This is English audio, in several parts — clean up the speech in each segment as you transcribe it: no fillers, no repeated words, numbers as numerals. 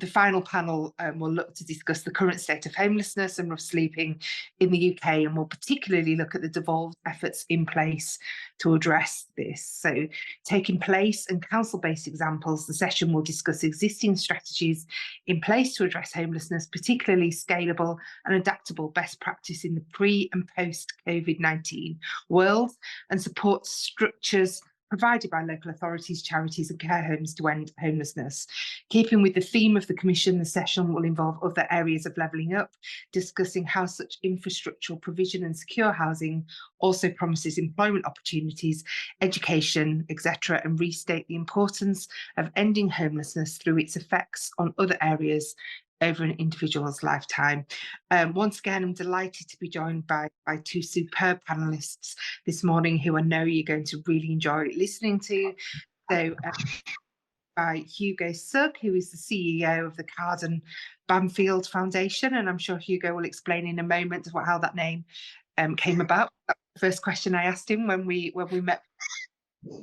the final panel will look to discuss the current state of homelessness and rough sleeping in the UK, and will particularly look at the devolved efforts in place to address this. So, taking place and council-based examples, the session will discuss existing strategies in place to address homelessness, particularly scalable and adaptable best practice in the pre and post COVID-19 world, and support structures provided by local authorities, charities and care homes to end homelessness. Keeping with the theme of the Commission, the session will involve other areas of levelling up, discussing how such infrastructural provision and secure housing also promises employment opportunities, education, etc., and restate the importance of ending homelessness through its effects on other areas over an individual's lifetime. Once again, I'm delighted to be joined by two superb panelists this morning who I know you're going to really enjoy listening to. So by Hugo Sugg, who is the CEO of the Carden Banfield Foundation, and I'm sure Hugo will explain in a moment how that name came about. That was the first question I asked him when we met.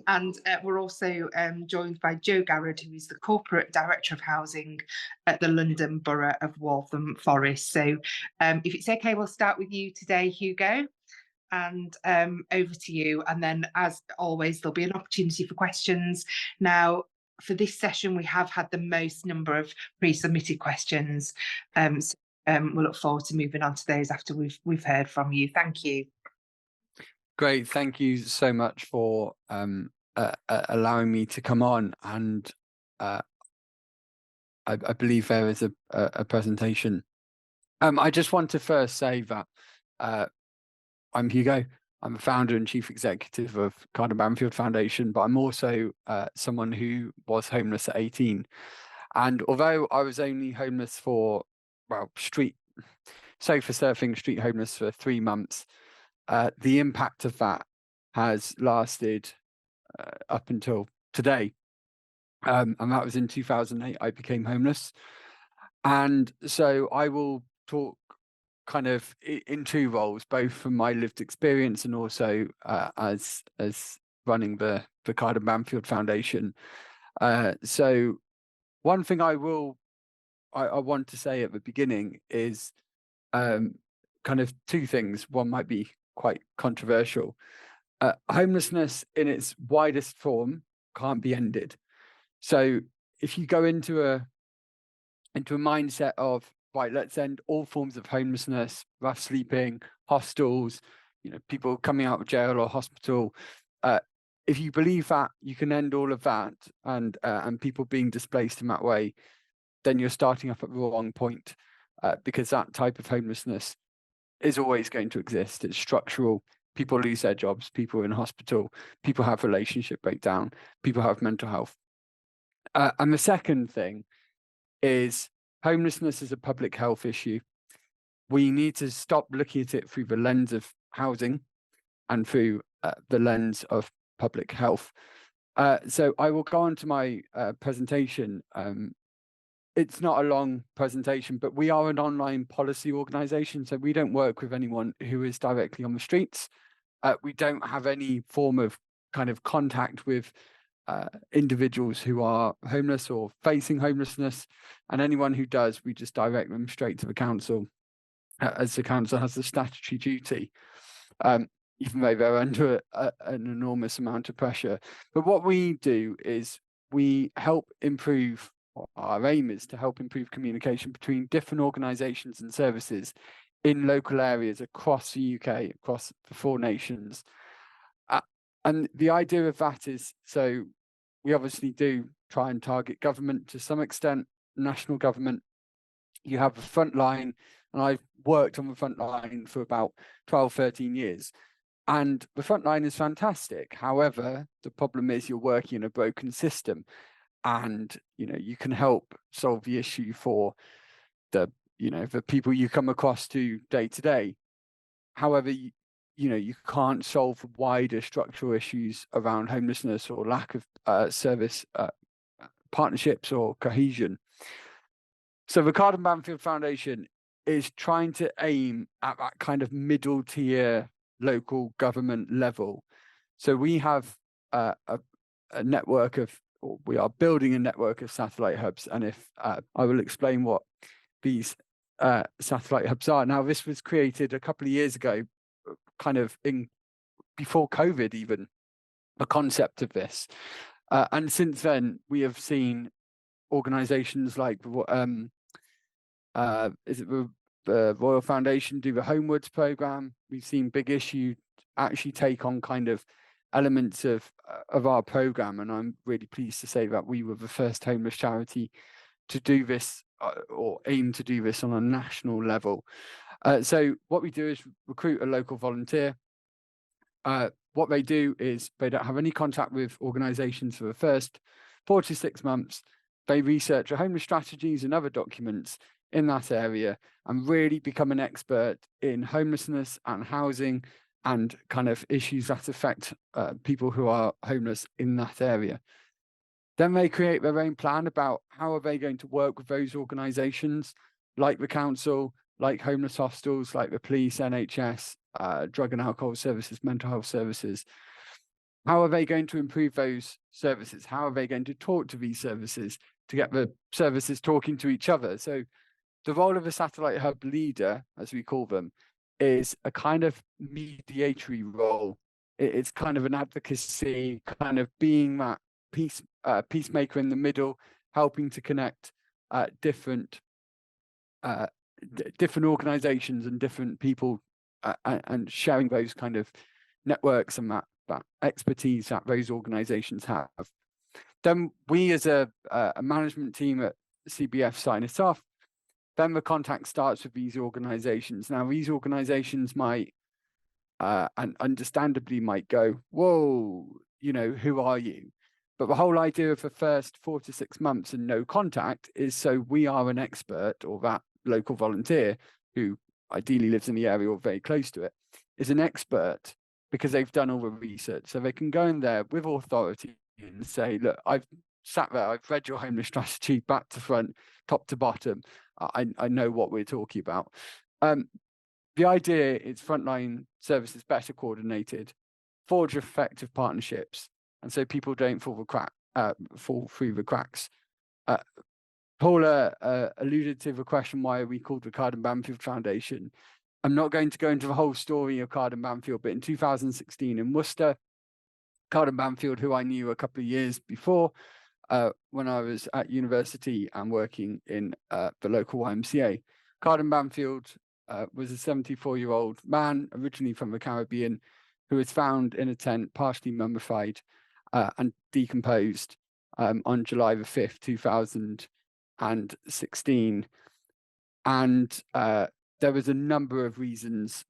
And we're also joined by Jo Garrod, who is the Corporate Director of Housing at the London Borough of Waltham Forest. So if it's okay, we'll start with you today, Hugo, and over to you. And then, as always, there'll be an opportunity for questions. Now, for this session, we have had the most number of pre-submitted questions. So we'll look forward to moving on to those after we've heard from you. Thank you. Great, thank you so much for allowing me to come on, and I believe there is a presentation. I just want to first say that I'm Hugo. I'm a founder and chief executive of Carden Banfield Foundation, but I'm also someone who was homeless at 18. And although I was only homeless for, well, sofa surfing, street homeless for 3 months, the impact of that has lasted up until today. And that was in 2008, I became homeless. And so I will talk kind of in two roles, both from my lived experience and also as running the Carden Banfield Foundation. So one thing I want to say at the beginning is kind of two things. One might be quite controversial. Homelessness in its widest form can't be ended. So if you go into a mindset of, right, let's end all forms of homelessness, rough sleeping, hostels, people coming out of jail or hospital, if you believe that you can end all of that and people being displaced in that way, then you're starting up at the wrong point, because that type of homelessness is always going to exist. It's structural. People lose their jobs, people are in hospital, people have relationship breakdown, people have mental health. And the second thing is homelessness is a public health issue. We need to stop looking at it through the lens of housing and through the lens of public health. So I will go on to my presentation. It's not a long presentation, but we are an online policy organisation, so we don't work with anyone who is directly on the streets. We don't have any form of kind of contact with individuals who are homeless or facing homelessness, and anyone who does, we just direct them straight to the council, as the council has the statutory duty, even though they're under an enormous amount of pressure. But what we do is we help improve. Our aim is to help improve communication between different organisations and services in local areas across the UK, across the 4 nations. And the idea of that is, so we obviously do try and target government to some extent, national government. You have the front line, and I've worked on the front line for about 12, 13 years. And the front line is fantastic. However, the problem is you're working in a broken system. And you can help solve the issue for the people you come across to day to day. However, you can't solve wider structural issues around homelessness or lack of service partnerships or cohesion. So the Carden Banfield Foundation is trying to aim at that kind of middle tier local government level. So we have a network of or we are building a network of satellite hubs. And if I will explain what these satellite hubs are. Now, this was created a couple of years ago, kind of before COVID even, a concept of this. And since then, we have seen organizations like the Royal Foundation do the Homewards program. We've seen Big Issue actually take on kind of elements of our program, and I'm really pleased to say that we were the first homeless charity to do this or aim to do this on a national level. So what we do is recruit a local volunteer. What they do is they don't have any contact with organisations for the first 4 to 6 months. They research the homeless strategies and other documents in that area and really become an expert in homelessness and housing and kind of issues that affect people who are homeless in that area. Then they create their own plan about how are they going to work with those organisations, like the council, like homeless hostels, like the police, NHS, drug and alcohol services, mental health services. How are they going to improve those services? How are they going to talk to these services to get the services talking to each other? So the role of a satellite hub leader, as we call them, is a kind of mediatory role. It's kind of an advocacy, kind of being that peacemaker in the middle, helping to connect different organizations and different people and sharing those kind of networks and that expertise that those organizations have. Then we as a management team at CBF sign it off. Then the contact starts with these organizations. Now, these organizations might, and understandably might go, whoa, you know, who are you? But the whole idea of the first 4 to 6 months and no contact is so we are an expert, or that local volunteer who ideally lives in the area or very close to it is an expert because they've done all the research. So they can go in there with authority and say, look, I've sat there, I've read your homeless strategy back to front, top to bottom. I know what we're talking about. The idea is frontline services better coordinated, forge effective partnerships, and so people don't fall through the cracks. Paula alluded to the question, why are we called the Card and Banfield Foundation? I'm not going to go into the whole story of Card and Banfield, but in 2016 in Worcester, Card and Banfield, who I knew a couple of years before, when I was at university and working in the local YMCA. Card and Banfield was a 74-year-old man, originally from the Caribbean, who was found in a tent, partially mummified and decomposed on July the 5th, 2016. And there was a number of reasons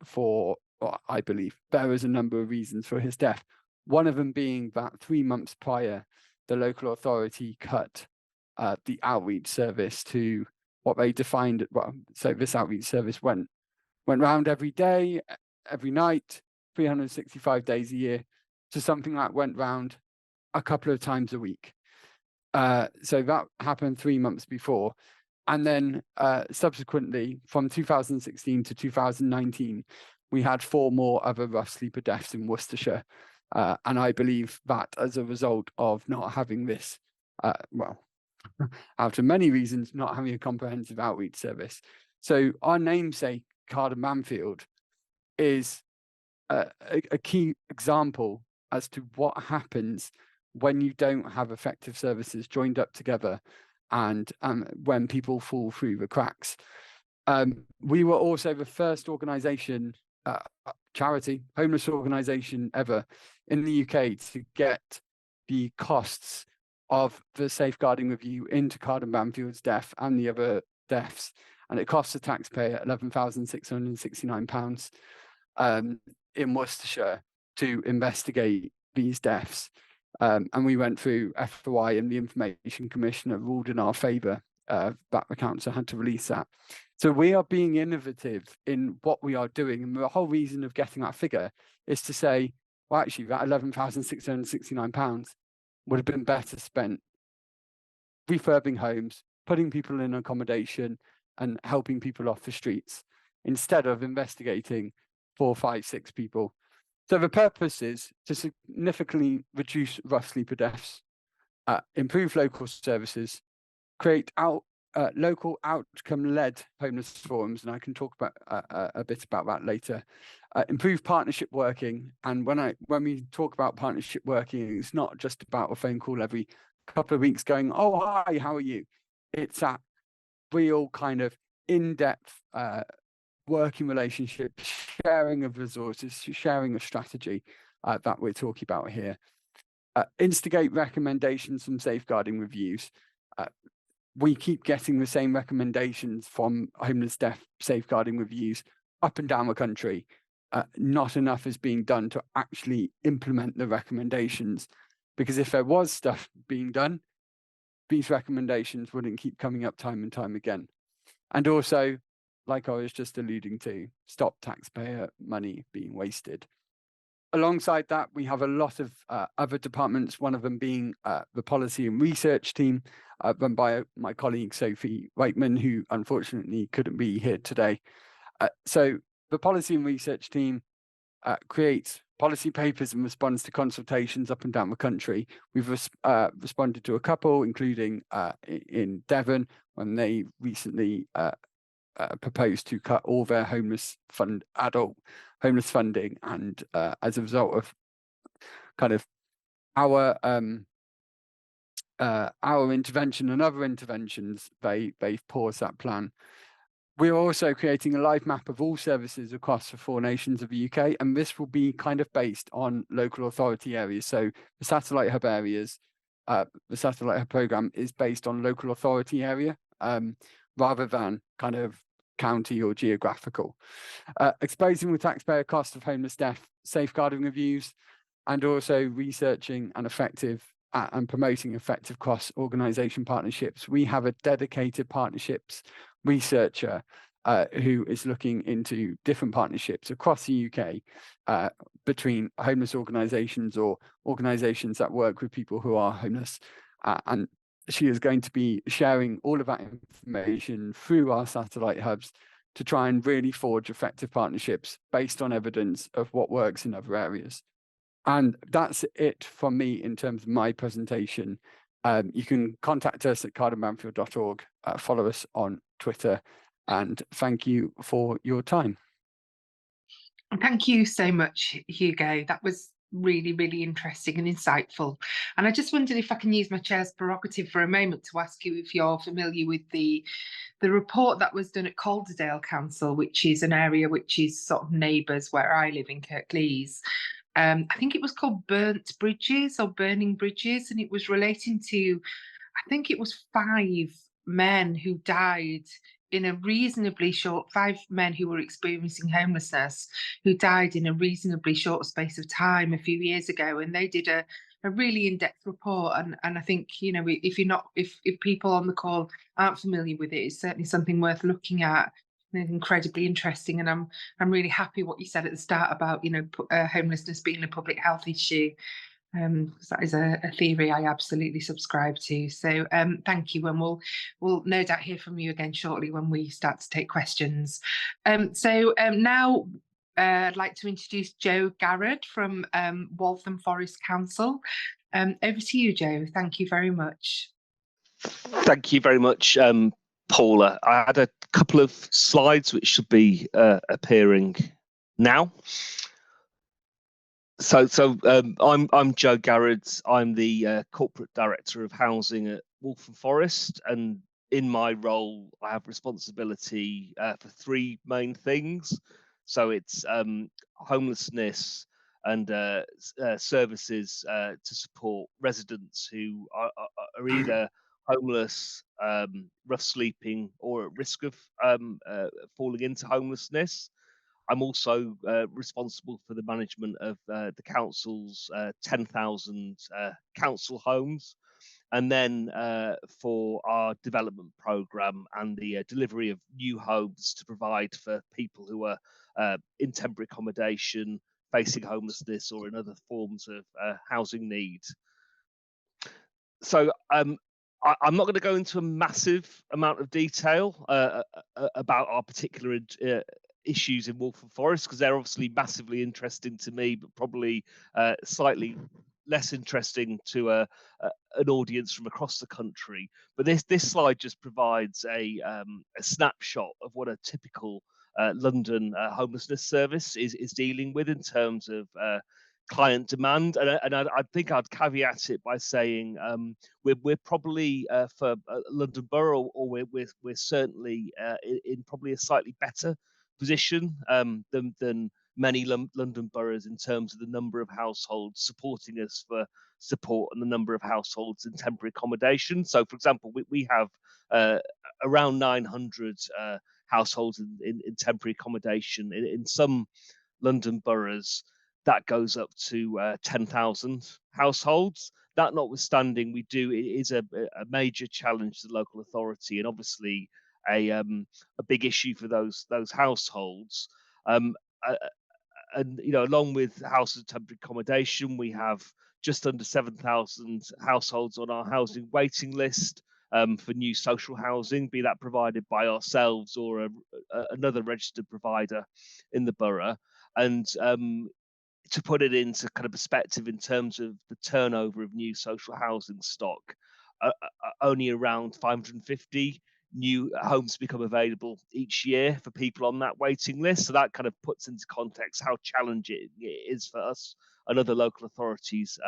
I believe there was a number of reasons for his death. One of them being that 3 months prior, the local authority cut the outreach service to what they defined. Well, so this outreach service went round every day, every night, 365 days a year, to something that went round a couple of times a week. So that happened 3 months before. And then subsequently, from 2016 to 2019, we had 4 more other rough sleeper deaths in Worcestershire. And I believe that as a result of not having this, well, out of many reasons, not having a comprehensive outreach service. So our namesake, Card and Banfield, is a key example as to what happens when you don't have effective services joined up together and when people fall through the cracks. We were also the first organisation, charity, homeless organisation ever in the UK to get the costs of the safeguarding review into Card and Banfield's death and the other deaths. And it costs the taxpayer £11,669 in Worcestershire to investigate these deaths. And we went through FOI, and the Information Commissioner ruled in our favour that the council had to release that. So we are being innovative in what we are doing. And the whole reason of getting that figure is to say, well, actually, that £11,669 would have been better spent refurbing homes, putting people in accommodation and helping people off the streets instead of investigating 4, 5, 6 people. So the purpose is to significantly reduce rough sleeper deaths, improve local services, create local outcome-led homeless forums, and I can talk about a bit about that later. Improve partnership working, and when we talk about partnership working, it's not just about a phone call every couple of weeks going, "Oh, hi, how are you?" It's that real kind of in-depth working relationship, sharing of resources, sharing of strategy that we're talking about here. Instigate recommendations from safeguarding reviews. We keep getting the same recommendations from homeless death safeguarding reviews up and down the country. Not enough is being done to actually implement the recommendations, because if there was stuff being done, these recommendations wouldn't keep coming up time and time again. And also, like I was just alluding to, stop taxpayer money being wasted. Alongside that, we have a lot of other departments, one of them being the policy and research team, run by my colleague Sophie Reitman, who unfortunately couldn't be here today. So the policy and research team creates policy papers and responds to consultations up and down the country. We've responded to a couple, including in Devon, when they recently proposed to cut all their adult homeless funding, and as a result of kind of our intervention and other interventions, they've paused that plan. We're also creating a live map of all services across the 4 nations of the UK, and this will be kind of based on local authority areas. So the satellite hub areas, the satellite hub programme is based on local authority area rather than kind of county or geographical. Exposing the taxpayer cost of homeless death safeguarding reviews, and also researching and promoting effective cross-organisation partnerships. We have a dedicated partnerships researcher who is looking into different partnerships across the UK between homeless organisations or organisations that work with people who are homeless. And she is going to be sharing all of that information through our satellite hubs to try and really forge effective partnerships based on evidence of what works in other areas. And that's it from me in terms of my presentation. You can contact us at cardinbanfield.org, follow us on Twitter, and thank you for your time. Thank you so much, Hugo. That was really, really interesting and insightful. And I just wondered if I can use my chair's prerogative for a moment to ask you if you're familiar with the report that was done at Calderdale Council, which is an area which is sort of neighbours where I live in Kirklees. I think it was called Burnt Bridges or Burning Bridges, and it was relating to, I think it was 5 men who died in a reasonably short, 5 men who were experiencing homelessness, who died in a reasonably short space of time a few years ago. And they did a really in-depth report. And I think, you know, if people on the call aren't familiar with it, it's certainly something worth looking at. It's incredibly interesting, and I'm really happy what you said at the start about, you know, homelessness being a public health issue. That is a theory I absolutely subscribe to. So thank you, and we'll no doubt hear from you again shortly when we start to take questions. Now I'd like to introduce Jo Garrod from Waltham Forest Council. Over to you, Jo. Thank you very much. Thank you very much, Paula. I had a couple of slides which should be appearing now. So I'm Jo Garrod. I'm the corporate director of housing at Waltham Forest, and in my role, I have responsibility for 3 main things. So it's homelessness and services to support residents who are either homeless, rough sleeping, or at risk of falling into homelessness. I'm also responsible for the management of the council's 10,000 council homes, and then for our development programme and the delivery of new homes to provide for people who are in temporary accommodation, facing homelessness, or in other forms of housing need. So I'm not going to go into a massive amount of detail about our particular issues in Waltham Forest, because they're obviously massively interesting to me, but probably slightly less interesting to an audience from across the country. But this slide just provides a snapshot of what a typical London homelessness service is dealing with in terms of client demand, and I think I'd caveat it by saying we're probably for London Borough, or we're certainly in probably a slightly better position than many London boroughs in terms of the number of households supporting us for support and the number of households in temporary accommodation. So, for example, we have around 900 households in temporary accommodation. In some London boroughs, that goes up to 10,000 households. That notwithstanding, it is a major challenge to the local authority, and obviously a big issue for those households. And along with houses of temporary accommodation, we have just under 7,000 households on our housing waiting list for new social housing, be that provided by ourselves or another registered provider in the borough. And to put it into kind of perspective in terms of the turnover of new social housing stock, only around 550 new homes become available each year for people on that waiting list. So that kind of puts into context how challenging it is for us and other local authorities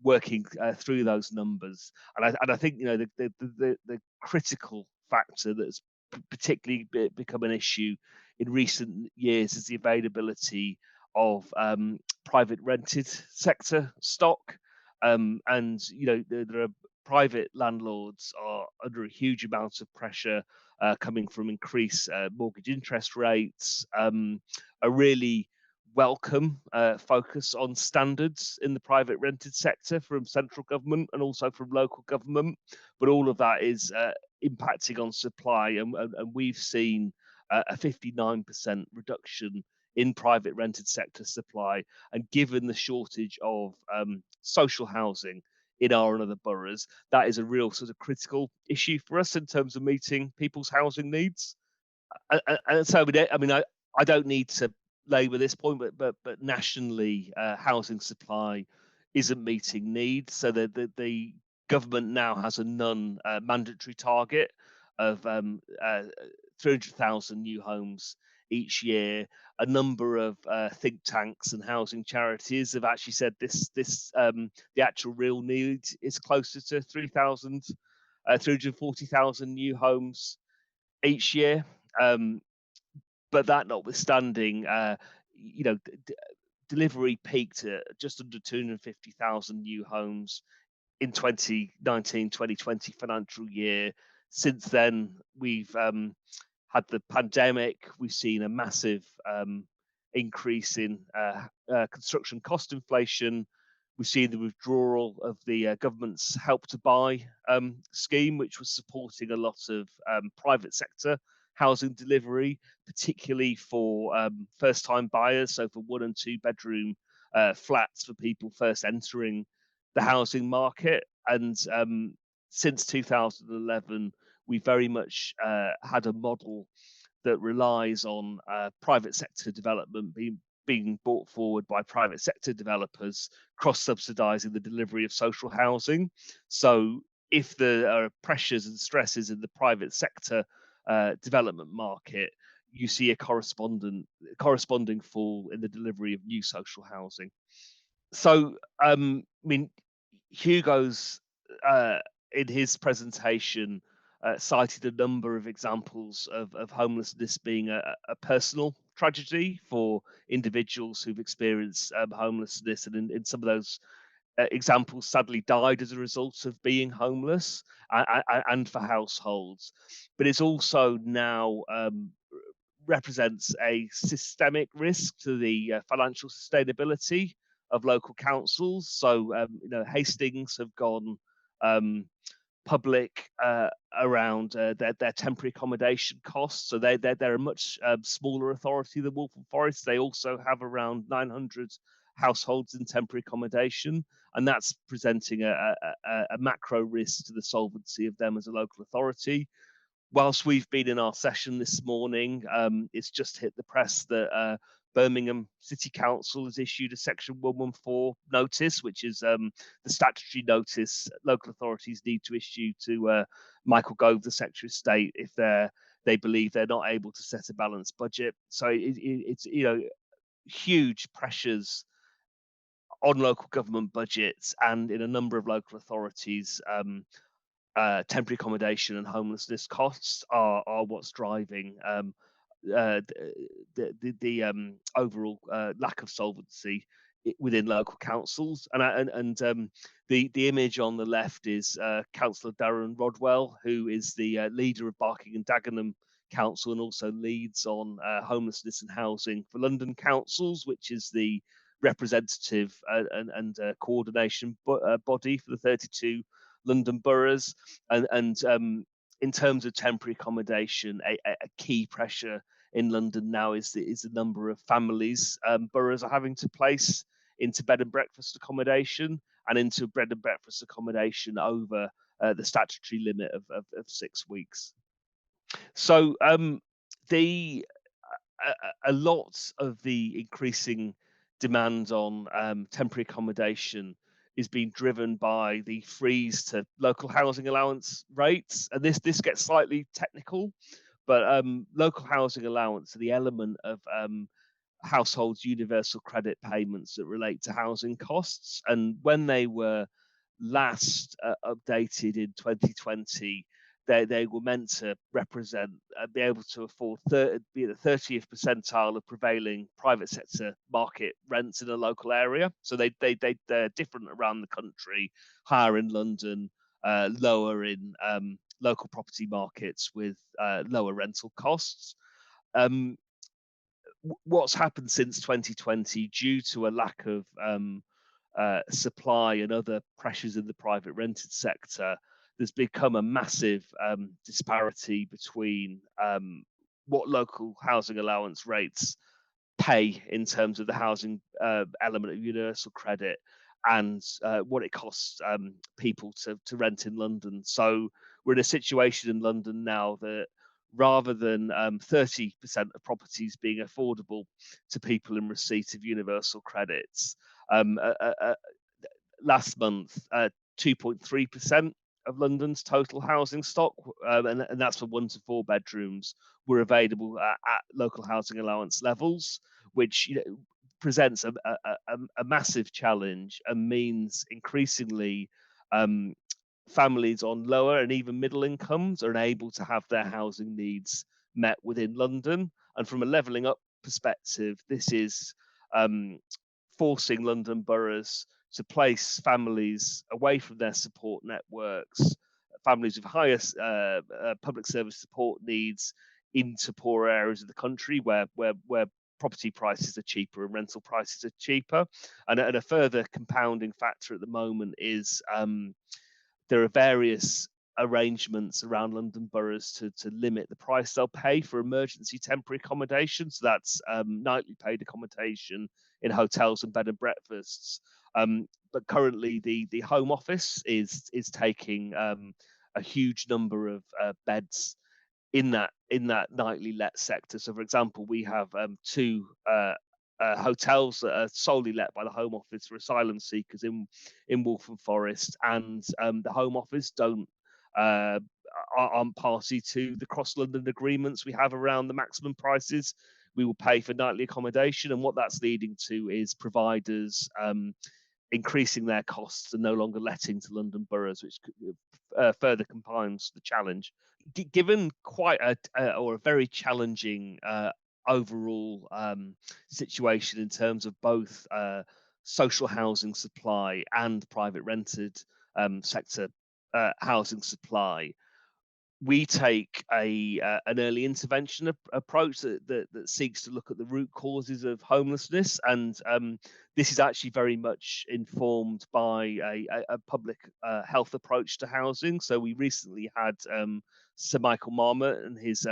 working through those numbers. And I think the critical factor that's particularly become an issue in recent years is the availability of private rented sector stock, and there are private landlords are under a huge amount of pressure coming from increased mortgage interest rates, a really welcome focus on standards in the private rented sector from central government and also from local government, but all of that is impacting on supply, and we've seen a 59% reduction in private rented sector supply. And given the shortage of social housing in our and other boroughs, that is a real sort of critical issue for us in terms of meeting people's housing needs. And so, I don't need to labour this point, but nationally, housing supply isn't meeting needs. So the government now has a mandatory target of 300,000 new homes each year. A number of think tanks and housing charities have actually said the actual real need is closer to 340,000 new homes each year. But that notwithstanding, delivery peaked at just under 250,000 new homes in 2019-2020 financial year. Since then, we've had the pandemic. We've seen a massive increase in construction cost inflation. We've seen the withdrawal of the government's Help to Buy scheme, which was supporting a lot of private sector housing delivery, particularly for first-time buyers, so for 1 and 2 bedroom flats for people first entering the housing market. And since 2011, we very much had a model that relies on private sector development being brought forward by private sector developers, cross-subsidising the delivery of social housing. So if there are pressures and stresses in the private sector development market, you see a corresponding fall in the delivery of new social housing. So, Hugo's in his presentation cited a number of examples of homelessness being a personal tragedy for individuals who've experienced homelessness, and in some of those examples sadly died as a result of being homeless, and for households. But it's also now represents a systemic risk to the financial sustainability of local councils. So, Hastings have gone public around their temporary accommodation costs. So they're a much smaller authority than Waltham Forest. They also have around 900 households in temporary accommodation, and that's presenting a macro risk to the solvency of them as a local authority. Whilst we've been in our session this morning, it's just hit the press that Birmingham City Council has issued a Section 114 notice, which is the statutory notice local authorities need to issue to Michael Gove, the Secretary of State, if they believe they're not able to set a balanced budget. So it's huge pressures on local government budgets, and in a number of local authorities, temporary accommodation and homelessness costs are what's driving the overall lack of solvency within local councils. And the image on the left is Councillor Darren Rodwell, who is the leader of Barking and Dagenham Council and also leads on homelessness and housing for London councils, which is the representative and coordination body for the 32 London boroughs. And in terms of temporary accommodation, a key pressure in London now is the number of families boroughs are having to place into bed and breakfast accommodation and into bed and breakfast accommodation over the statutory limit of 6 weeks. So a lot of the increasing demand on temporary accommodation is being driven by the freeze to local housing allowance rates, and this gets slightly technical, but local housing allowance are the element of households' universal credit payments that relate to housing costs, and when they were last updated in 2020, they were meant to represent, be able to afford be at the 30th percentile of prevailing private sector market rents in a local area. So they're different around the country, higher in London, lower in local property markets with lower rental costs. What's happened since 2020, due to a lack of supply and other pressures in the private rented sector, there's become a massive disparity between what local housing allowance rates pay in terms of the housing element of universal credit and what it costs people to rent in London. So we're in a situation in London now that rather than 30% of properties being affordable to people in receipt of universal credits, last month, 2.3% of London's total housing stock, and that's for 1 to 4 bedrooms, were available at local housing allowance levels, which presents a massive challenge and means increasingly families on lower and even middle incomes are unable to have their housing needs met within London. And from a levelling up perspective, this is forcing London boroughs to place families away from their support networks, families with highest public service support needs, into poorer areas of the country where property prices are cheaper and rental prices are cheaper. And a further compounding factor at the moment is there are various arrangements around London boroughs to limit the price they'll pay for emergency temporary accommodation. So that's nightly paid accommodation in hotels and bed and breakfasts. But currently, the Home Office is taking a huge number of beds in that nightly let sector. So, for example, we have 2 hotels that are solely let by the Home Office for asylum seekers in Waltham Forest, and the Home Office aren't party to the cross-London agreements we have around the maximum prices we will pay for nightly accommodation. And what that's leading to is providers increasing their costs and no longer letting to London boroughs, which further compounds the challenge. Given quite a very challenging overall situation in terms of both social housing supply and private rented sector housing supply, we take an early intervention approach that seeks to look at the root causes of homelessness, and this is actually very much informed by a public health approach to housing. So we recently had Sir Michael Marmot and his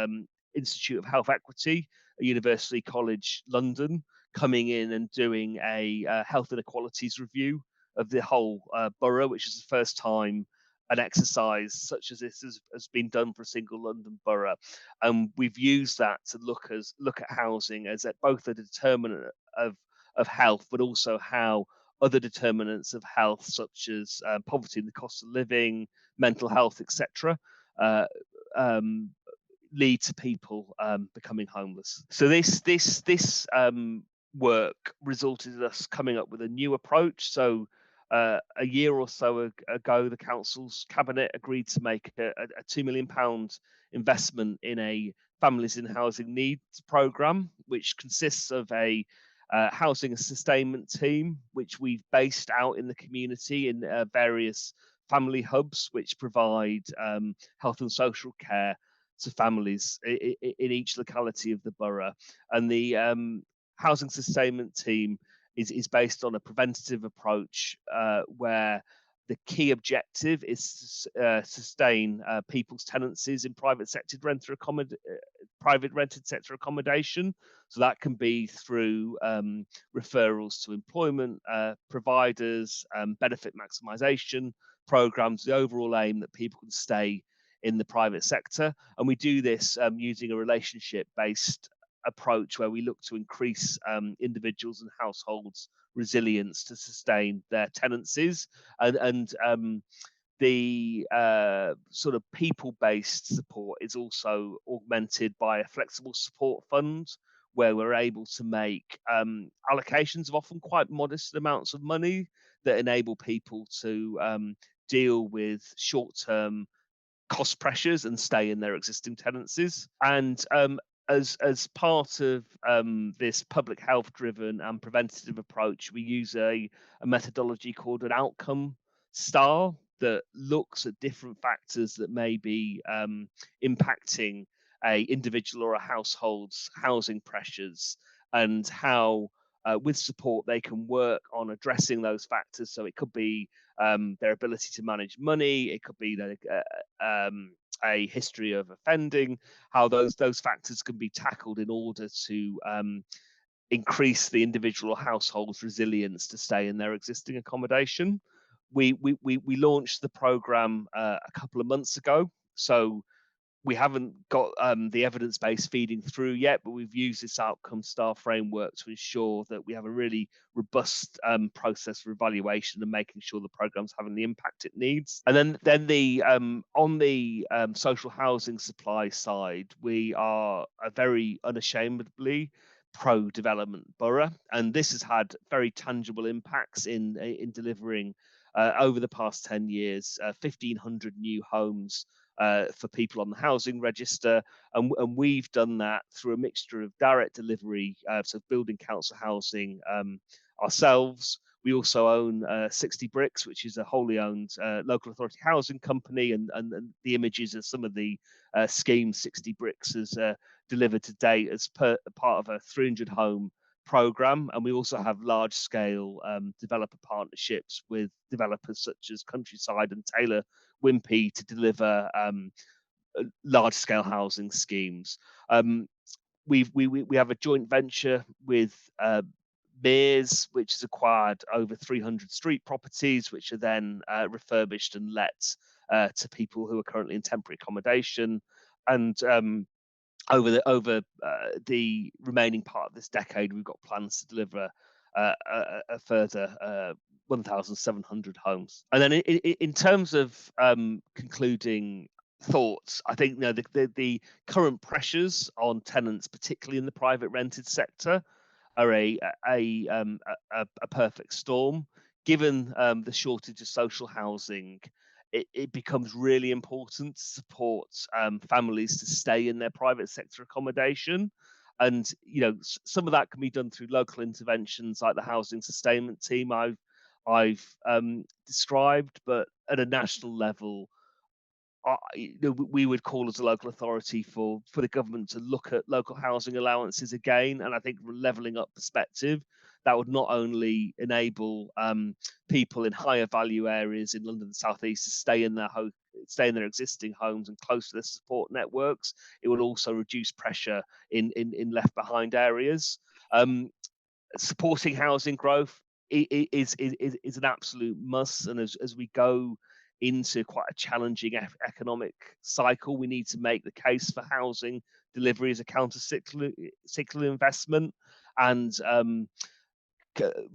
Institute of Health Equity at University College London coming in and doing a health inequalities review of the whole borough, which is the first time an exercise such as this has been done for a single London borough, and we've used that to look at housing as both a determinant of health, but also how other determinants of health, such as poverty and the cost of living, mental health, etc., lead to people becoming homeless. So this work resulted in us coming up with a new approach. So a year or so ago, the council's cabinet agreed to make a £2 million investment in a families in housing needs programme, which consists of a housing and sustainment team, which we've based out in the community in various family hubs, which provide health and social care to families in each locality of the borough. And the housing sustainment team is based on a preventative approach where the key objective is to sustain people's tenancies in private rented sector accommodation. So that can be through referrals to employment providers, benefit maximisation programs, the overall aim that people can stay in the private sector. And we do this using a relationship-based approach where we look to increase individuals and households' resilience to sustain their tenancies, and the sort of people-based support is also augmented by a flexible support fund, where we're able to make allocations of often quite modest amounts of money that enable people to deal with short-term cost pressures and stay in their existing tenancies. And as part of this public health driven and preventative approach, we use a methodology called an outcome star that looks at different factors that may be impacting a individual or a household's housing pressures, and how with support they can work on addressing those factors. So it could be their ability to manage money, it could be a history of offending, how those factors can be tackled in order to increase the individual household's resilience to stay in their existing accommodation. We launched the program a couple of months ago, so we haven't got the evidence base feeding through yet, but we've used this outcome star framework to ensure that we have a really robust process for evaluation and making sure the program's having the impact it needs. And then the on the social housing supply side, we are a very unashamedly pro-development borough, and this has had very tangible impacts in delivering over the past 10 years 1,500 new homes for people on the housing register, and we've done that through a mixture of direct delivery, so building council housing ourselves. We also own 60 Bricks, which is a wholly owned local authority housing company, and the images of some of the schemes 60 Bricks has delivered to date as part of a 300 home program. And we also have large scale developer partnerships with developers such as Countryside and Taylor Wimpey to deliver large scale housing schemes. We have a joint venture with Mears, which has acquired over 300 street properties, which are then refurbished and let to people who are currently in temporary accommodation. And over the remaining part of this decade, we've got plans to deliver a further 1,700 homes. And then in terms of concluding thoughts, I think the current pressures on tenants, particularly in the private rented sector, are a perfect storm. Given the shortage of social housing, it becomes really important to support families to stay in their private sector accommodation. And some of that can be done through local interventions like the housing sustainment team I've described, but at a national level, we would call as a local authority for the government to look at local housing allowances again. And I think from a levelling up perspective, that would not only enable people in higher value areas in London and South East to stay in their existing homes and close to their support networks, it would also reduce pressure in left behind areas. Supporting housing growth is an absolute must, and as we go into quite a challenging economic cycle. We need to make the case for housing delivery as a counter-cyclical investment, and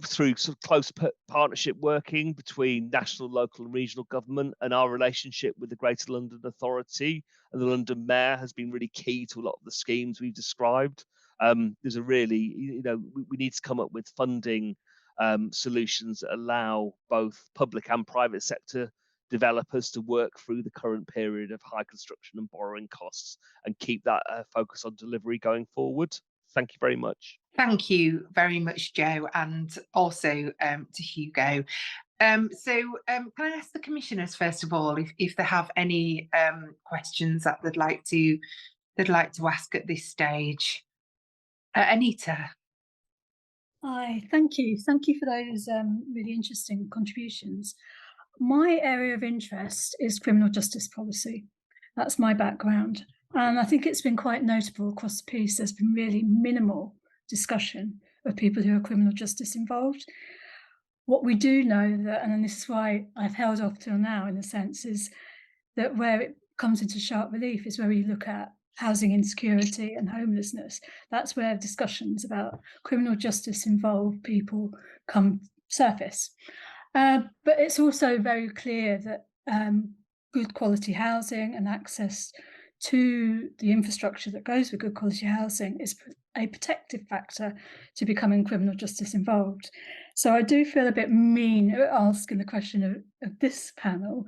through sort of close partnership working between national, local and regional government, and our relationship with the Greater London Authority and the London Mayor has been really key to a lot of the schemes we've described. There's a really, we need to come up with funding solutions that allow both public and private sector developers to work through the current period of high construction and borrowing costs and keep that focus on delivery going forward. Thank you very much. Thank you very much, Joe, and also to Hugo. Can I ask the commissioners first of all if they have any questions that they'd like to ask at this stage? Anita. Hi, thank you. Thank you for those really interesting contributions. My area of interest is criminal justice policy. That's my background. And I think it's been quite notable across the piece. There's been really minimal discussion of people who are criminal justice involved. What we do know that, and this is why I've held off till now in a sense, is that where it comes into sharp relief is where we look at housing insecurity and homelessness. That's where discussions about criminal justice involved people come surface. But it's also very clear that good quality housing and access to the infrastructure that goes with good quality housing is a protective factor to becoming criminal justice involved. So I do feel a bit mean asking the question of this panel,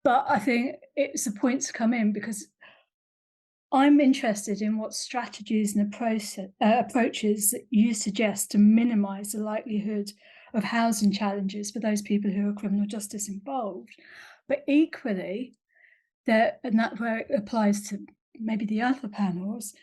but I think it's a point to come in because I'm interested in what strategies and approaches that you suggest to minimise the likelihood of housing challenges for those people who are criminal justice involved. But equally, and that's where it applies to maybe the other panels,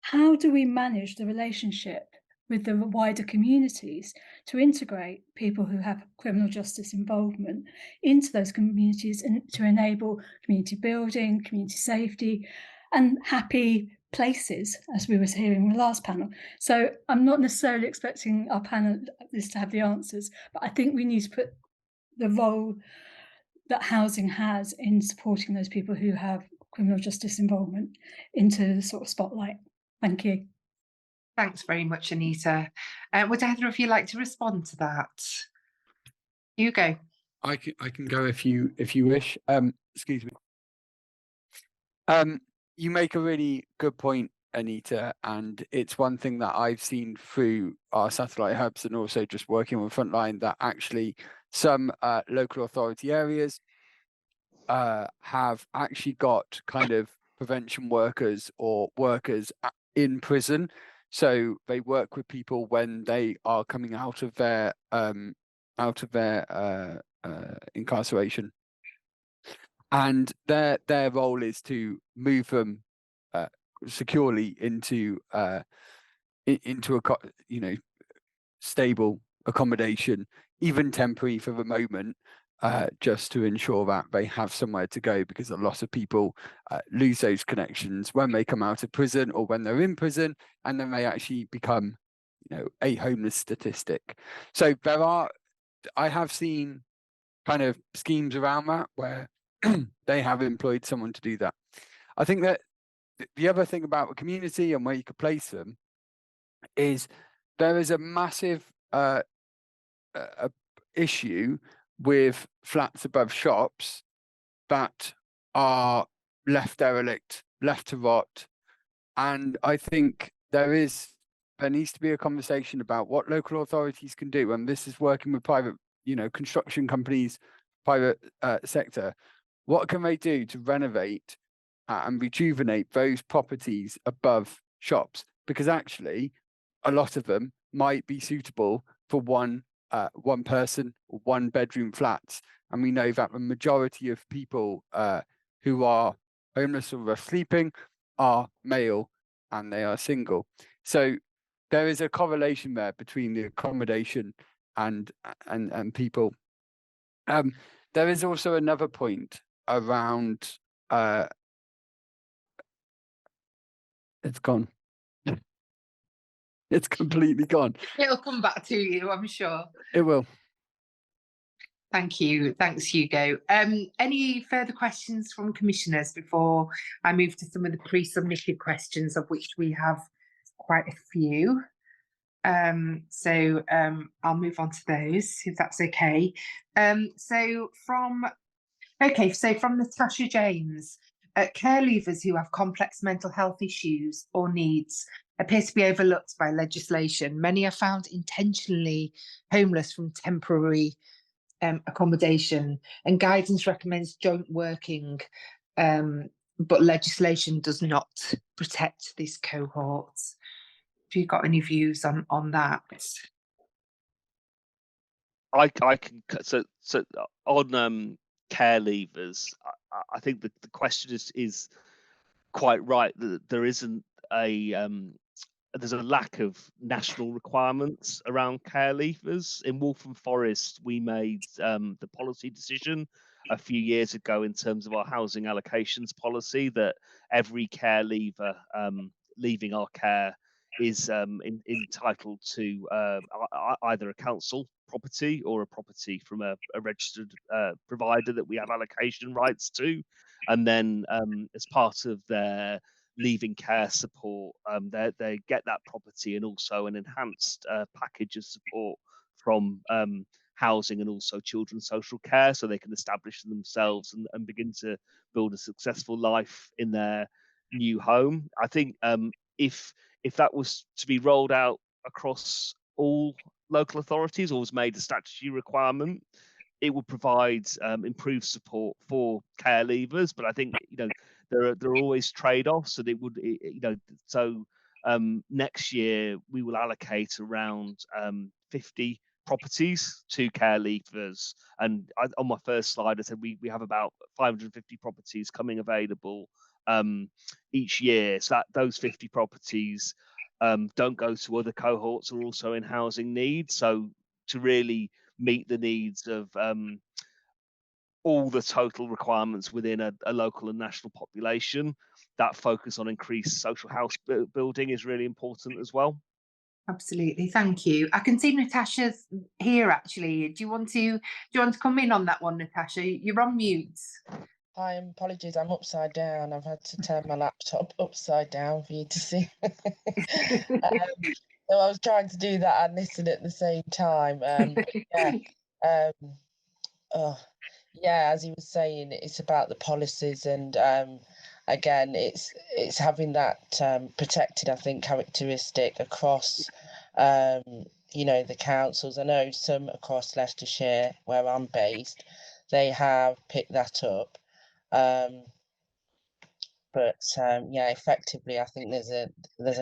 how do we manage the relationship with the wider communities to integrate people who have criminal justice involvement into those communities and to enable community building, community safety, and happy places, as we were hearing in the last panel. So I'm not necessarily expecting our panelists to have the answers, but I think we need to put the role that housing has in supporting those people who have criminal justice involvement into the sort of spotlight. Thank you. Thanks very much, Anita. Would either of you like to respond to that? Hugo. I can go if you wish. Excuse me. You make a really good point, Anita, and it's one thing that I've seen through our satellite hubs and also just working on Frontline, that actually some local authority areas have actually got kind of prevention workers or workers in prison. So they work with people when they are coming out of their incarceration, and their role is to move them securely into a stable accommodation, even temporary for the moment, just to ensure that they have somewhere to go, because a lot of people lose those connections when they come out of prison or when they're in prison, and then they actually become a homeless statistic. So I have seen kind of schemes around that where they have employed someone to do that. I think that the other thing about the community and where you could place them is there is a massive issue with flats above shops that are left derelict, left to rot. And I think there needs to be a conversation about what local authorities can do. And this is working with private, construction companies, private sector. What can they do to renovate and rejuvenate those properties above shops? Because actually, a lot of them might be suitable for one person or one bedroom flats, and we know that the majority of people who are homeless or are sleeping are male and they are single. So there is a correlation there between the accommodation and people. There is also another point around it's gone. It's completely gone. It'll come back to you, I'm sure. It will. Thank you. Thanks, Hugo. Any further questions from commissioners before I move to some of the pre-submitted questions, of which we have quite a few? I'll move on to those, if that's okay. From Natasha James, care leavers who have complex mental health issues or needs appear to be overlooked by legislation. Many are found intentionally homeless from temporary accommodation, and guidance recommends joint working, but legislation does not protect this cohort. Have you got any views on that? I can so on care leavers. I think that the question is quite right, that there isn't there's a lack of national requirements around care leavers. In Waltham Forest, we made the policy decision a few years ago in terms of our housing allocations policy that every care leaver leaving our care is entitled to either a council property or a property from a registered provider that we have allocation rights to. And then as part of their leaving care support, they get that property and also an enhanced package of support from housing and also children's social care, so they can establish themselves and begin to build a successful life in their new home. I think if that was to be rolled out across all local authorities or was made a statutory requirement, it would provide improved support for care leavers. But I think there are always trade-offs, and it would next year we will allocate around 50 properties to care leavers, and on my first slide I said we have about 550 properties coming available each year. So those 50 properties don't go to other cohorts who are also in housing needs. So to really meet the needs of all the total requirements within a local and national population, that focus on increased social house building is really important as well. Absolutely, thank you. I can see Natasha's here actually. Do you want to come in on that one, Natasha? You're on mute. Hi, apologies, I'm upside down. I've had to turn my laptop upside down for you to see. So I was trying to do that and listen at the same time. As he was saying, it's about the policies, and again, it's having that protected, I think, characteristic across the councils. I know some across Leicestershire, where I'm based, they have picked that up. Effectively, I think there's a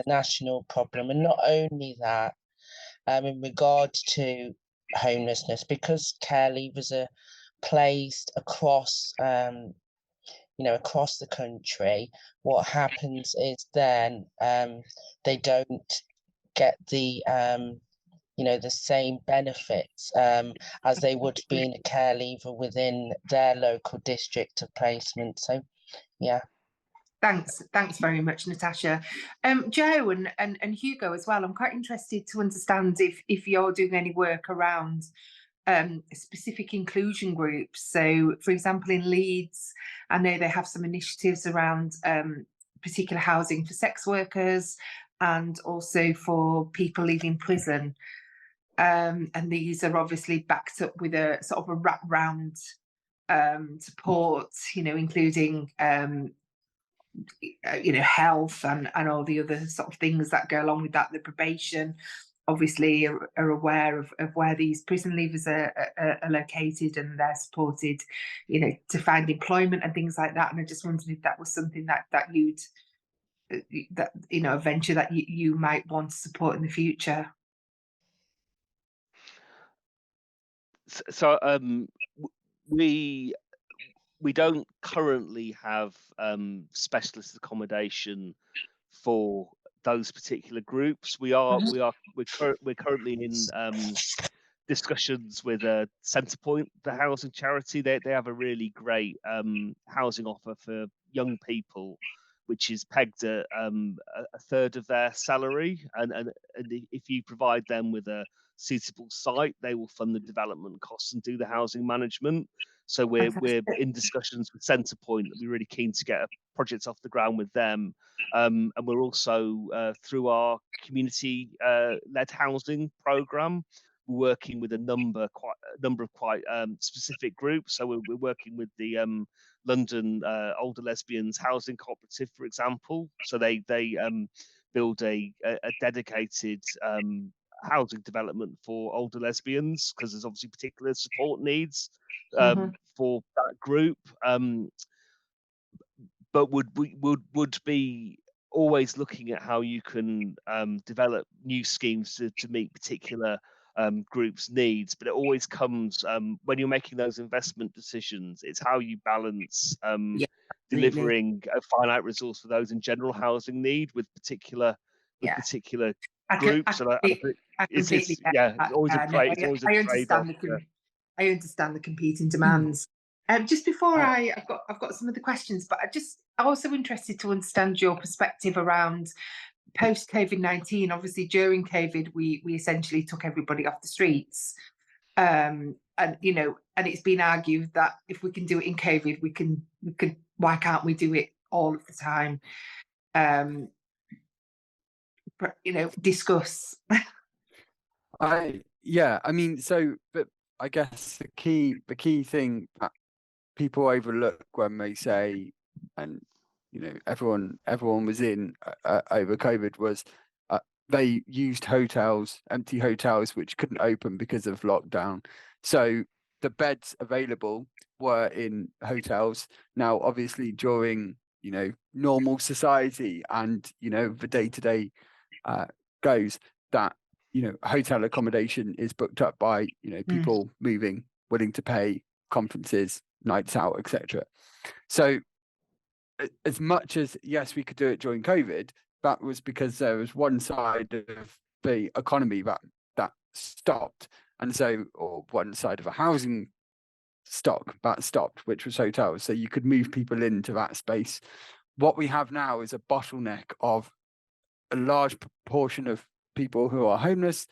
national problem, and not only that, in regard to homelessness, because care leavers are placed across across the country. What happens is then they don't get the the same benefits as they would being a care leaver within their local district of placement. So yeah. Thanks very much, Natasha. Joe and Hugo as well. I'm quite interested to understand if you're doing any work around specific inclusion groups. So, for example, in Leeds, I know they have some initiatives around particular housing for sex workers and also for people leaving prison. And these are obviously backed up with a sort of a wraparound support, including health and all the other sort of things that go along with that. The probation obviously are aware of where these prison leavers are located, and they're supported, to find employment and things like that. And I just wondered if that was something that you'd a venture that you might want to support in the future. So we don't currently have specialist accommodation for those particular groups. We're currently in discussions with Centrepoint, the housing charity. They have a really great housing offer for young people, which is pegged at a third of their salary, and if you provide them with a suitable site, they will fund the development costs and do the housing management. So we're in discussions with Centrepoint. That we're really keen to get a project off the ground with them, and we're also through our community led housing program, we're working with a number of quite specific groups. So we're working with the London Older Lesbians Housing Cooperative, for example. So they build a dedicated housing development for older lesbians, because there's obviously particular support needs for that group. But would be always looking at how you can develop new schemes to meet particular groups' needs. But it always comes when you're making those investment decisions, it's how you balance delivering a finite resource for those in general housing need with particular groups. It's always a trade-off. I understand the competing demands. Just before I've got some of the questions, but I'm also interested to understand your perspective around post COVID-19. Obviously, during COVID, we essentially took everybody off the streets, and it's been argued that if we can do it in COVID, we can. Why can't we do it all of the time? Discuss. But I guess the key thing that people overlook when they say, and everyone was in over COVID, was they used empty hotels which couldn't open because of lockdown. So the beds available were in hotels. Now, obviously, during normal society and the day-to-day goes that hotel accommodation is booked up by people moving, willing to pay, conferences, nights out, etc. So as much as yes, we could do it during COVID, that was because there was one side of the economy that stopped, and so or one side of a housing stock that stopped, which was hotels. So you could move people into that space. What we have now is a bottleneck of a large proportion of people who are homeless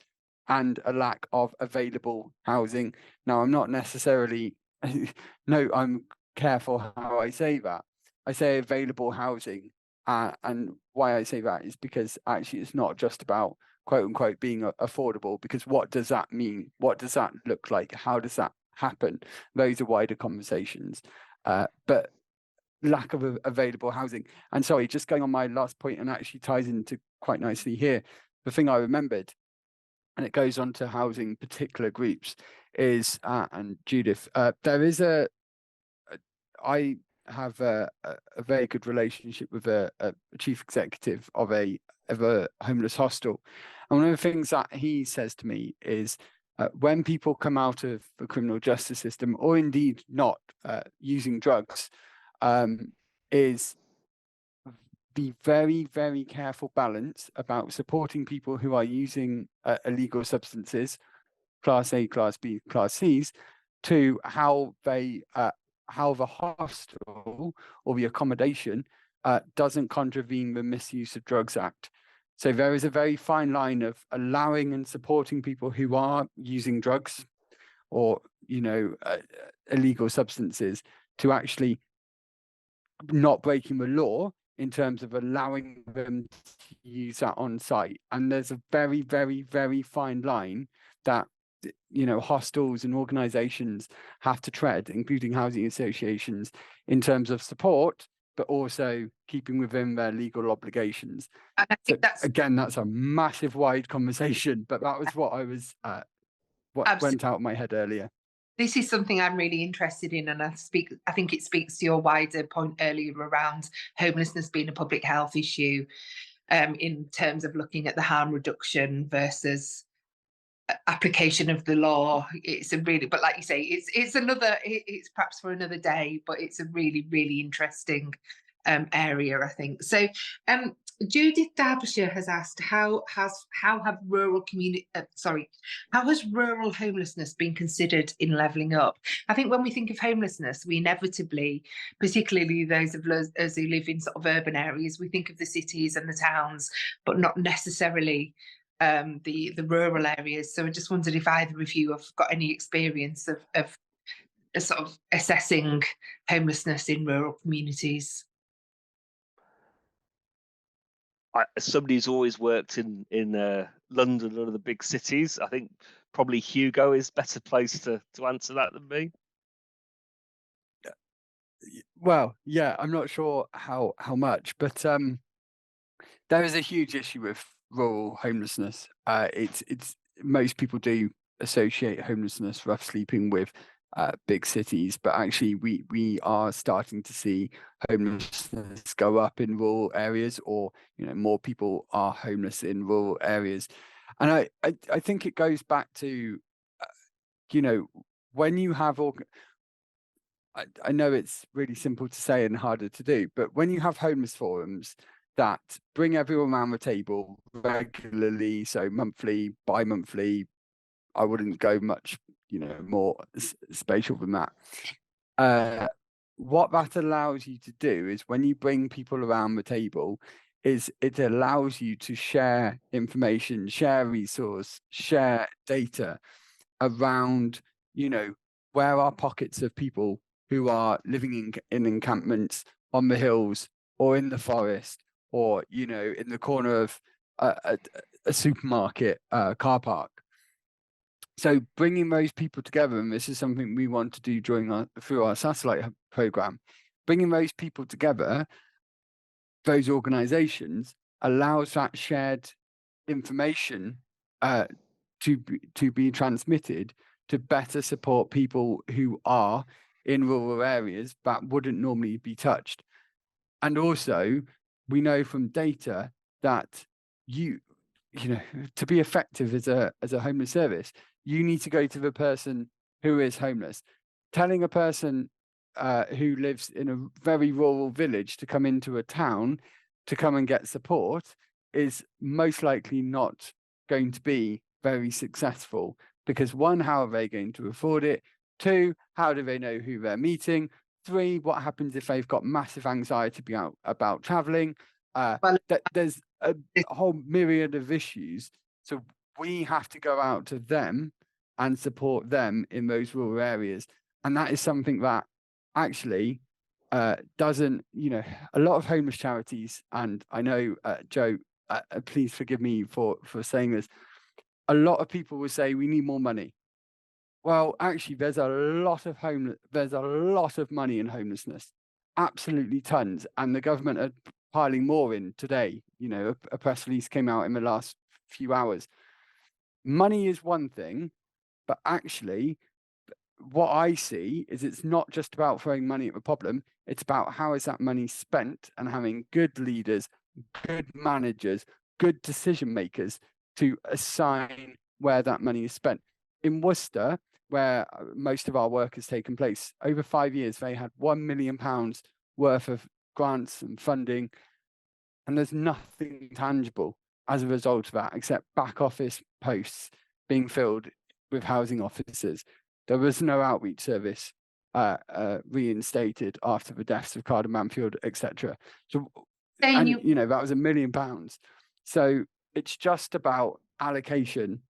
and a lack of available housing. Now, I'm not necessarily, I'm careful how I say that. I say available housing. And why I say that is because actually it's not just about quote unquote being affordable, because what does that mean? What does that look like? How does that happen? Those are wider conversations. But lack of available housing. And sorry, just going on my last point, and actually ties into quite nicely here, the thing I remembered, and it goes on to housing particular groups, is, and Judith, there is I have a very good relationship with a chief executive of a homeless hostel. And one of the things that he says to me is, when people come out of the criminal justice system, or indeed not using drugs, is be very, very careful balance about supporting people who are using illegal substances, Class A, Class B, Class Cs, to how the hostel or the accommodation doesn't contravene the Misuse of Drugs Act. So there is a very fine line of allowing and supporting people who are using drugs or illegal substances to actually not breaking the law in terms of allowing them to use that on site. And there's a very, very, very fine line that hostels and organizations have to tread, including housing associations, in terms of support, but also keeping within their legal obligations. And I think that's a massive wide conversation, but that was what I was went out of my head earlier. This is something I'm really interested in, and I think it speaks to your wider point earlier around homelessness being a public health issue, in terms of looking at the harm reduction versus application of the law. But like you say, it's perhaps for another day, but it's a really, really interesting area, I think. So Judith Derbyshire has asked, how has rural homelessness been considered in levelling up? I think when we think of homelessness, we inevitably, particularly those of us who live in sort of urban areas, we think of the cities and the towns, but not necessarily the rural areas. So I just wondered if either of you have got any experience of sort of assessing homelessness in rural communities. As somebody who's always worked in London or the big cities, I think probably Hugo is better placed to answer that than me. Well, yeah, I'm not sure how much, but there is a huge issue with rural homelessness. It's most people do associate homelessness, rough sleeping, with big cities, but actually we are starting to see homelessness go up in rural areas, or more people are homeless in rural areas. And I think it goes back to when you have I know it's really simple to say and harder to do, but when you have homeless forums that bring everyone around the table regularly, so monthly, bi-monthly, I wouldn't go much more spatial than that. What that allows you to do is, when you bring people around the table, is it allows you to share information, share resource, share data around where are pockets of people who are living in encampments on the hills or in the forest, or in the corner of a supermarket car park. So bringing those people together, and this is something we want to do through our satellite program, bringing those people together, those organizations, allows that shared information to be transmitted to better support people who are in rural areas that wouldn't normally be touched. And also, we know from data that to be effective as a homeless service, you need to go to the person who is homeless. Telling a person who lives in a very rural village to come into a town to come and get support is most likely not going to be very successful, because one, how are they going to afford it? Two, how do they know who they're meeting? Three, what happens if they've got massive anxiety about traveling? There's a whole myriad of issues. So we have to go out to them and support them in those rural areas. And that is something that actually doesn't, a lot of homeless charities, and I know, Joe, please forgive me for saying this, a lot of people will say we need more money. Well, actually, there's a lot of money in homelessness, absolutely tons, and the government are piling more in today. A press release came out in the last few hours. Money is one thing, but actually, what I see is it's not just about throwing money at the problem. It's about how is that money spent, and having good leaders, good managers, good decision makers to assign where that money is spent. In Worcester, where most of our work has taken place, over 5 years, they had £1 million worth of grants and funding, and there's nothing tangible as a result of that, except back office posts being filled with housing officers. There was no outreach service reinstated after the deaths of Carter Manfield, etc. So, that was £1 million. So it's just about allocation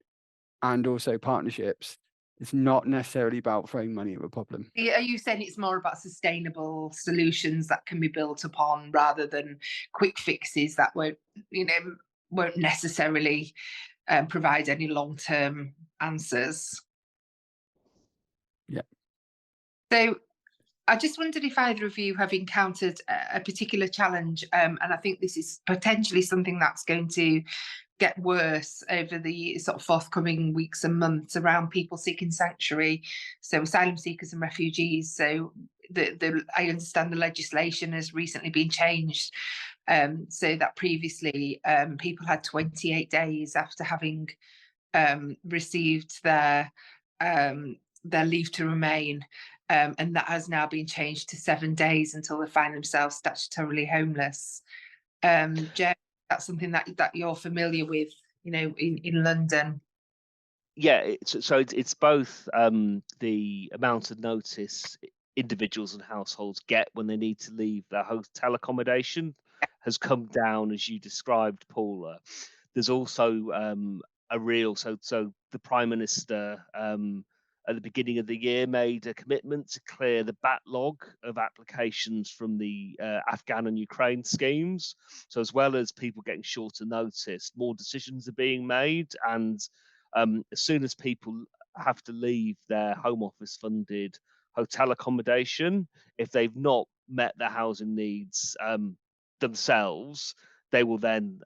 and also partnerships. It's not necessarily about throwing money at the problem. Are you saying it's more about sustainable solutions that can be built upon, rather than quick fixes that won't necessarily provide any long-term answers? Yeah. So I just wondered if either of you have encountered a particular challenge, and I think this is potentially something that's going to get worse over the sort of forthcoming weeks and months, around people seeking sanctuary, so asylum seekers and refugees. So I understand the legislation has recently been changed, so that previously people had 28 days after having received their leave to remain, and that has now been changed to 7 days until they find themselves statutorily homeless. Joe, that's something that you're familiar with, in London. Yeah, it's both the amount of notice individuals and households get when they need to leave their hotel accommodation has come down, as you described, Paula. there's also a real so the Prime Minister at the beginning of the year made a commitment to clear the backlog of applications from the Afghan and Ukraine schemes. So as well as people getting shorter notice, more decisions are being made, and as soon as people have to leave their Home Office funded hotel accommodation, if they've not met their housing needs themselves, they will then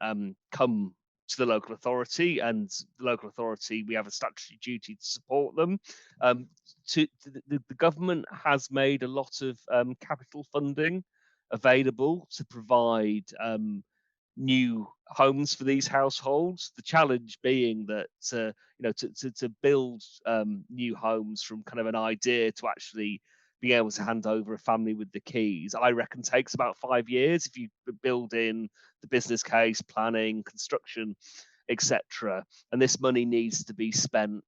come to the local authority, and the local authority, we have a statutory duty to support them. The government has made a lot of capital funding available to provide new homes for these households. The challenge being that to build new homes from kind of an idea to actually being able to hand over a family with the keys, I reckon takes about 5 years if you build in the business case, planning, construction, etc. And this money needs to be spent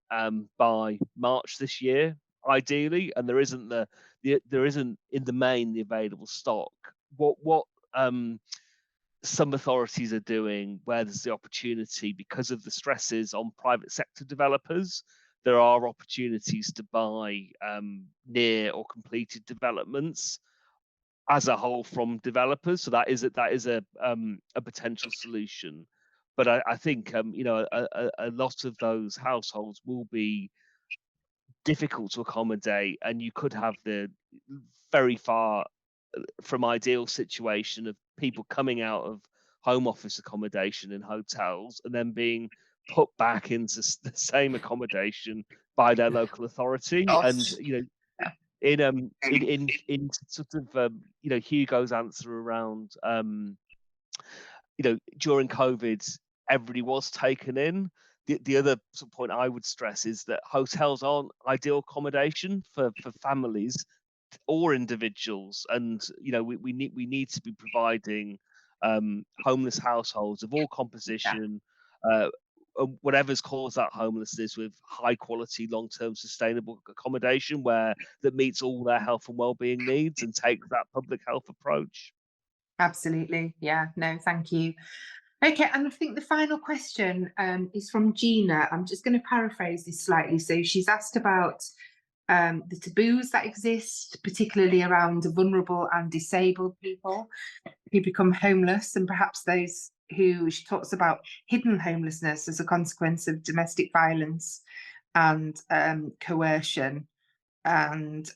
by March this year, ideally. And there isn't there isn't in the main the available stock. What some authorities are doing, where there's the opportunity because of the stresses on private sector developers, there are opportunities to buy near or completed developments as a whole from developers. So that is a potential solution. But I think a lot of those households will be difficult to accommodate, and you could have the very far from ideal situation of people coming out of Home Office accommodation in hotels and then being put back into the same accommodation by their local authority. And in sort of Hugo's answer around during COVID, everybody was taken in. The other sort of point I would stress is that hotels aren't ideal accommodation for families or individuals, and we need to be providing homeless households of all composition, whatever's caused that homelessness, with high quality, long-term sustainable accommodation that meets all their health and well-being needs and takes that public health approach. Absolutely. Yeah, no, thank you. Okay, and I think the final question is from Gina. I'm just going to paraphrase this slightly. So she's asked about the taboos that exist, particularly around vulnerable and disabled people who become homeless, and perhaps those who, she talks about hidden homelessness as a consequence of domestic violence and coercion. And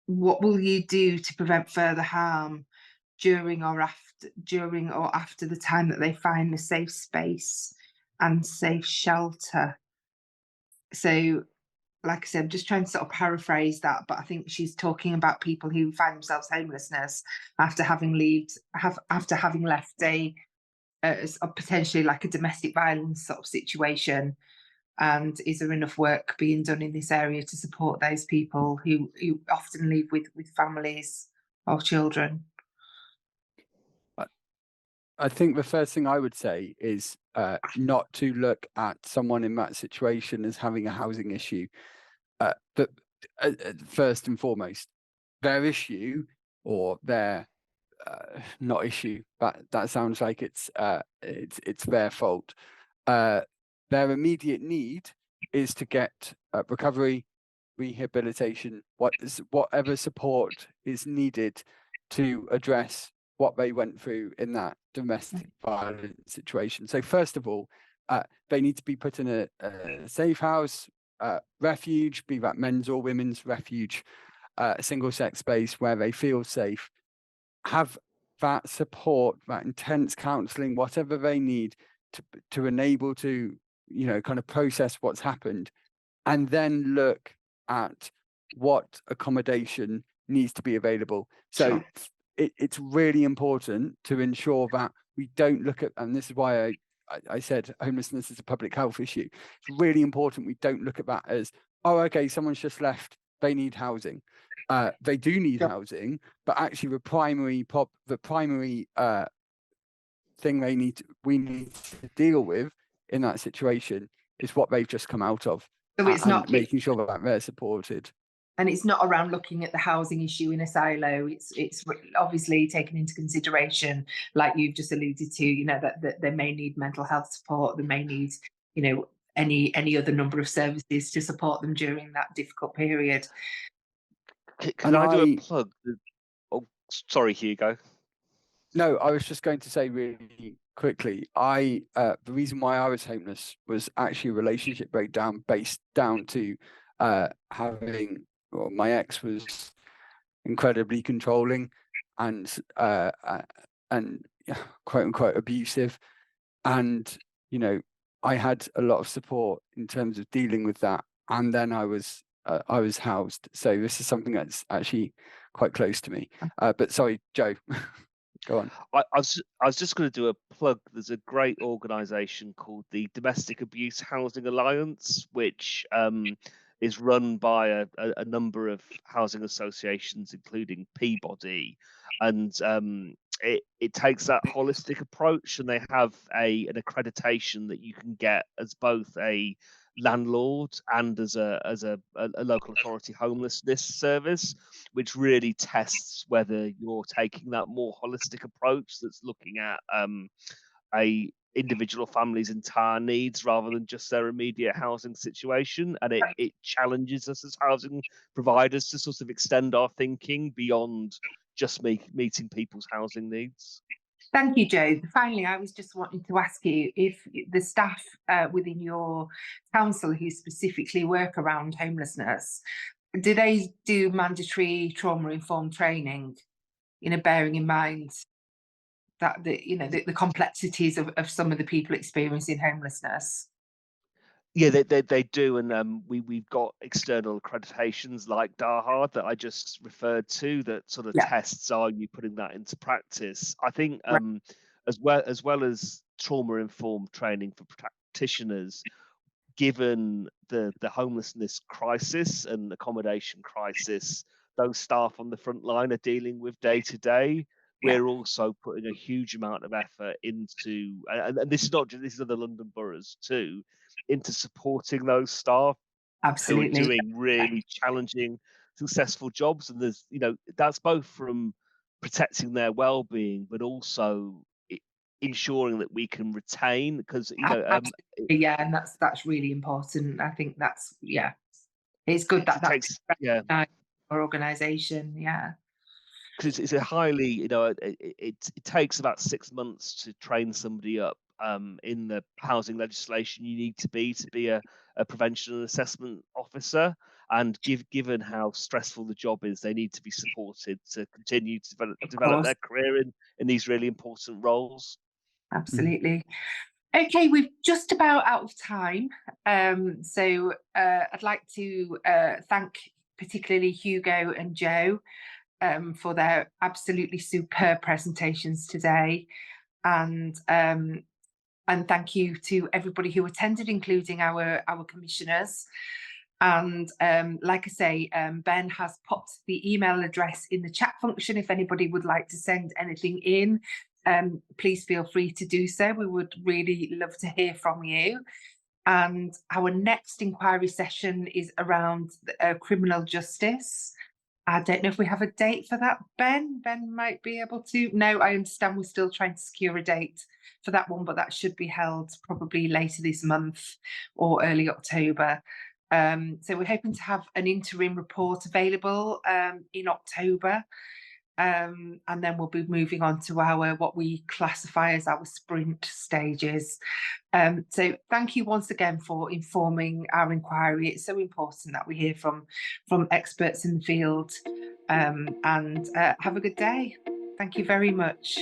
what will you do to prevent further harm during or after the time that they find a safe space and safe shelter? So, like I said, I'm just trying to sort of paraphrase that, but I think she's talking about people who find themselves homelessness after having left a potentially like a domestic violence sort of situation. And is there enough work being done in this area to support those people who often live with families or children? I think the first thing I would say is not to look at someone in that situation as having a housing issue. But first and foremost, their issue or their not issue, that sounds like it's their fault. Their immediate need is to get recovery, rehabilitation, whatever support is needed to address what they went through in that domestic violence situation. So first of all, they need to be put in a safe house, refuge, be that men's or women's refuge, a single sex space where they feel safe, have that support, that intense counselling, whatever they need to enable to, kind of process what's happened, and then look at what accommodation needs to be available. So sure. It's really important to ensure that we don't look at, and this is why I said homelessness is a public health issue. It's really important we don't look at that as, oh, okay, someone's just left, they need housing. They do need housing, but actually the primary thing we need to deal with in that situation is what they've just come out of. So it's not making sure that they're supported. And it's not around looking at the housing issue in a silo. It's obviously taken into consideration, like you've just alluded to, you know, that they may need mental health support, they may need, you know, any other number of services to support them during that difficult period. Can I do a plug? Oh, sorry, Hugo. No, I was just going to say really quickly, the reason why I was homeless was actually a relationship breakdown based down to having, well, my ex was incredibly controlling and quote unquote abusive, and you know, I had a lot of support in terms of dealing with that, and then I was housed. So this is something that's actually quite close to me. But sorry, Joe. Go on. I was just going to do a plug. There's a great organisation called the Domestic Abuse Housing Alliance, which is run by a number of housing associations, including Peabody, and it takes that holistic approach, and they have an accreditation that you can get as both a landlord and as a local authority homelessness service, which really tests whether you're taking that more holistic approach that's looking at a individual family's entire needs rather than just their immediate housing situation. And it challenges us as housing providers to sort of extend our thinking beyond just meeting people's housing needs. Thank you, Joe. Finally, I was just wanting to ask you if the staff within your council who specifically work around homelessness, do they do mandatory trauma-informed training, you know, bearing in mind that the complexities of some of the people experiencing homelessness? Yeah, they do, and we've got external accreditations like DAHA that I just referred to that sort of tests are you putting that into practice. I think as well as trauma-informed training for practitioners, given the homelessness crisis and accommodation crisis, those staff on the front line are dealing with day to day. We're also putting a huge amount of effort into, and this is not just, this is other London boroughs too, into supporting those staff who are doing really challenging, successful jobs. And there's, you know, that's both from protecting their well-being, but also ensuring that we can retain, because you know, and that's really important. I think that's it's good that takes our organisation, because it's a highly, you know, it takes about 6 months to train somebody up. In the housing legislation, you need to be a prevention and assessment officer, and given how stressful the job is, they need to be supported to continue to develop their career in these really important roles. Absolutely. Okay, we're just about out of time. So I'd like to thank particularly Hugo and Joe for their absolutely superb presentations today. And thank you to everybody who attended, including our commissioners. And like I say, Ben has popped the email address in the chat function. If anybody would like to send anything in, please feel free to do so. We would really love to hear from you. And our next inquiry session is around criminal justice. I don't know if we have a date for that, Ben. Ben might be able to. No, I understand we're still trying to secure a date for that one, but that should be held probably later this month or early October. So we're hoping to have an interim report available in October. And then we'll be moving on to our what we classify as our sprint stages. So thank you once again for informing our inquiry. It's so important that we hear from experts in the field, and have a good day. Thank you very much.